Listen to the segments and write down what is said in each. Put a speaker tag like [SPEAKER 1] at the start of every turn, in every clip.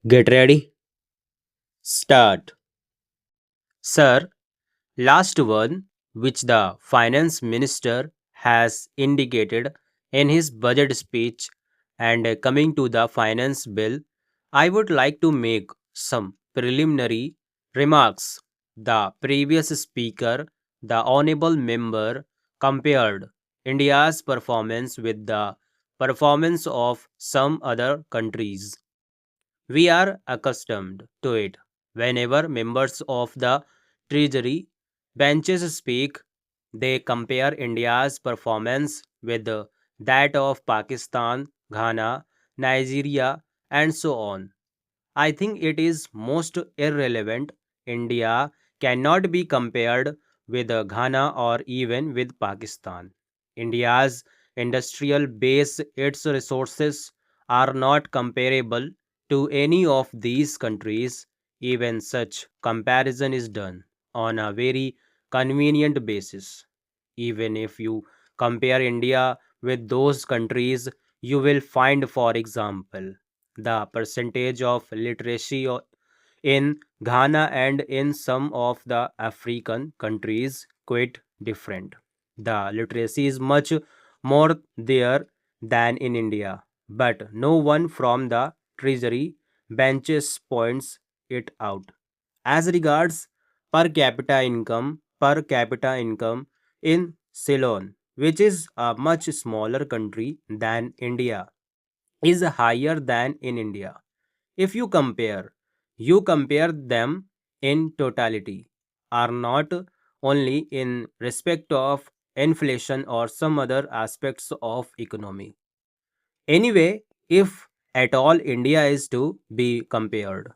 [SPEAKER 1] Get ready. Start. Sir, last one, which the finance minister has indicated in his budget speech and coming to the finance bill, I would like to make some preliminary remarks. The previous speaker, the honorable member, compared India's performance with the performance of some other countries. We are accustomed to it. Whenever members of the Treasury benches speak, they compare India's performance with that of Pakistan, Ghana, Nigeria, and so on. I think it is most irrelevant. India cannot be compared with Ghana or even with Pakistan. India's industrial base, its resources are not comparable to any of these countries. Even such comparison is done on a very convenient basis. Even if you compare India with those countries, you will find, for example, the percentage of literacy in Ghana and in some of the African countries quite different. The literacy is much more there than in India, but no one from the treasury benches points it out. As regards per capita income in Ceylon, which is a much smaller country than India, is higher than in India. If you compare them in totality, are not only in respect of inflation or some other aspects of economy. Anyway, if at all India is to be compared,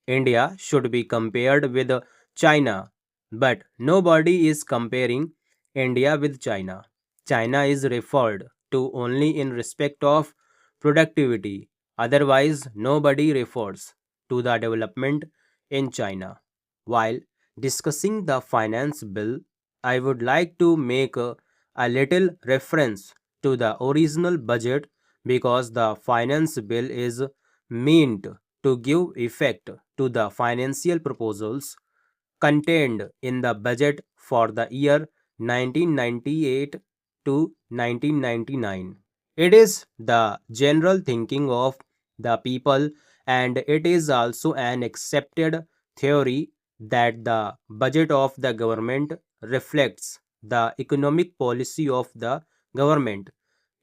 [SPEAKER 1] India should be compared with China, but nobody is comparing India with China. China is referred to only in respect of productivity, otherwise, nobody refers to the development in China. While discussing the finance bill, I would like to make a little reference to the original budget because the finance bill is meant to give effect to the financial proposals contained in the budget for the year 1998 to 1999. It is the general thinking of the people, and it is also an accepted theory that the budget of the government reflects the economic policy of the government.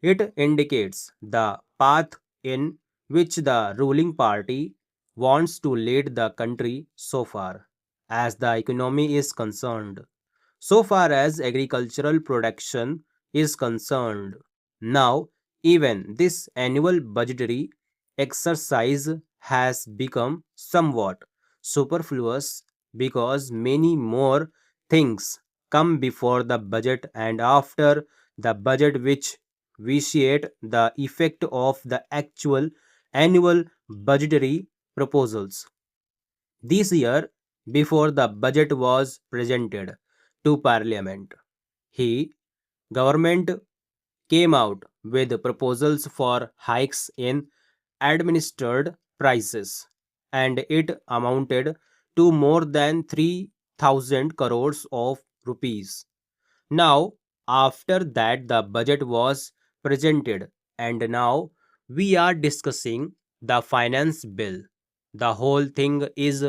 [SPEAKER 1] It indicates the path in which the ruling party wants to lead the country so far as the economy is concerned. So far as agricultural production is concerned. Now, even this annual budgetary exercise has become somewhat superfluous because many more things come before the budget and after the budget which vitiate the effect of the actual annual budgetary proposals. This year, before the budget was presented to Parliament, he government came out with proposals for hikes in administered prices, and it amounted to more than 3,000 crores of rupees. Now, after that, the budget was presented, and now we are discussing the finance bill. The whole thing is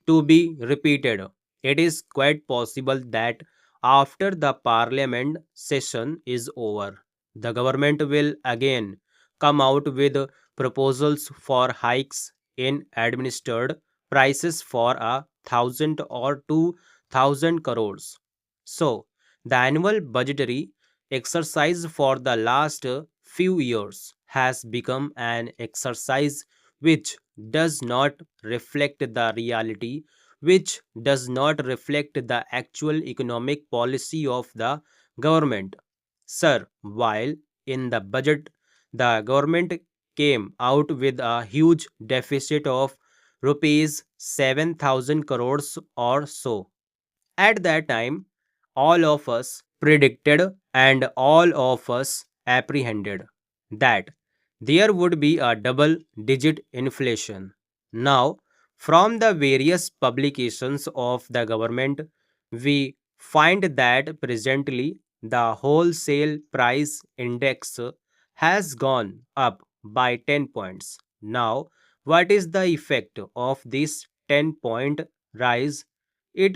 [SPEAKER 1] to be repeated. It is quite possible that after the parliament session is over, the government will again come out with proposals for hikes in administered prices for 1,000 or 2,000 crores. So, the annual budgetary exercise for the last few years has become an exercise which does not reflect the reality, which does not reflect the actual economic policy of the government. Sir, while in the budget, the government came out with a huge deficit of rupees 7,000 crores or so. At that time, all of us predicted and all of us apprehended that there would be a double digit inflation. Now, from the various publications of the government, we find that presently the wholesale price index has gone up by 10 points. Now, what is the effect of this 10-point rise? It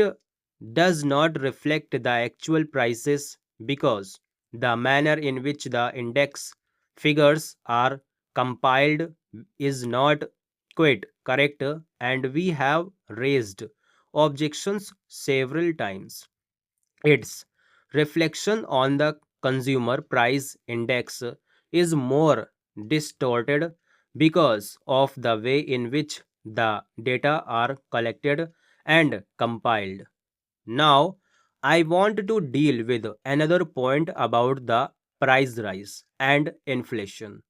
[SPEAKER 1] does not reflect the actual prices because the manner in which the index figures are compiled is not quite correct, and we have raised objections several times. Its reflection on the consumer price index is more distorted because of the way in which the data are collected and compiled. Now, I want to deal with another point about the price rise and inflation.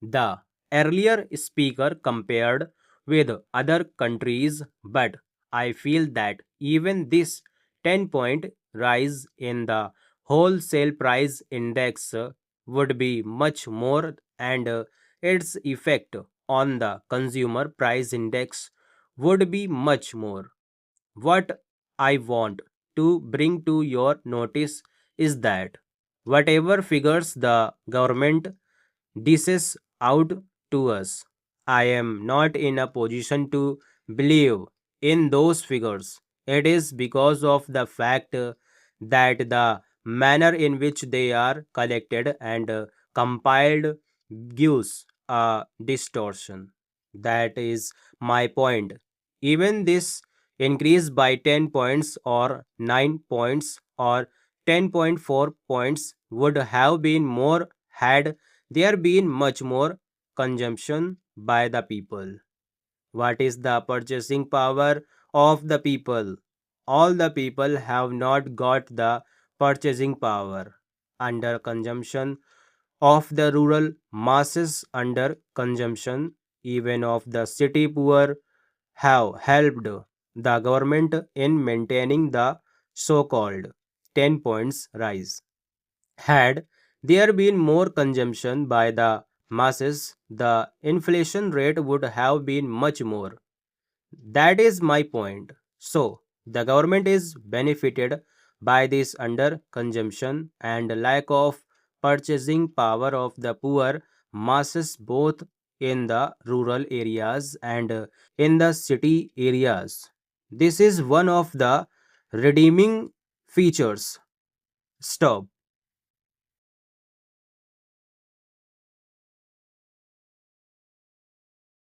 [SPEAKER 1] The earlier speaker compared with other countries, but I feel that even this 10-point rise in the wholesale price index would be much more, and its effect on the consumer price index would be much more. What I want to bring to your notice is that whatever figures the government dishes out to us, I am not in a position to believe in those figures. It is because of the fact that the manner in which they are collected and compiled gives a distortion. That is my point. Even this increase by 10 points or 9 points or 10.4 points would have been more had there been much more consumption by the people. What is the purchasing power of the people? All the people have not got the purchasing power. Under consumption of the rural masses, under consumption even of the city poor, have helped the government in maintaining the so called 10 points rise. Had there been more consumption by the masses, the inflation rate would have been much more. That is my point. So, the government is benefited by this under consumption and lack of purchasing power of the poor masses, both in the rural areas and in the city areas. This is one of the redeeming features. Stop.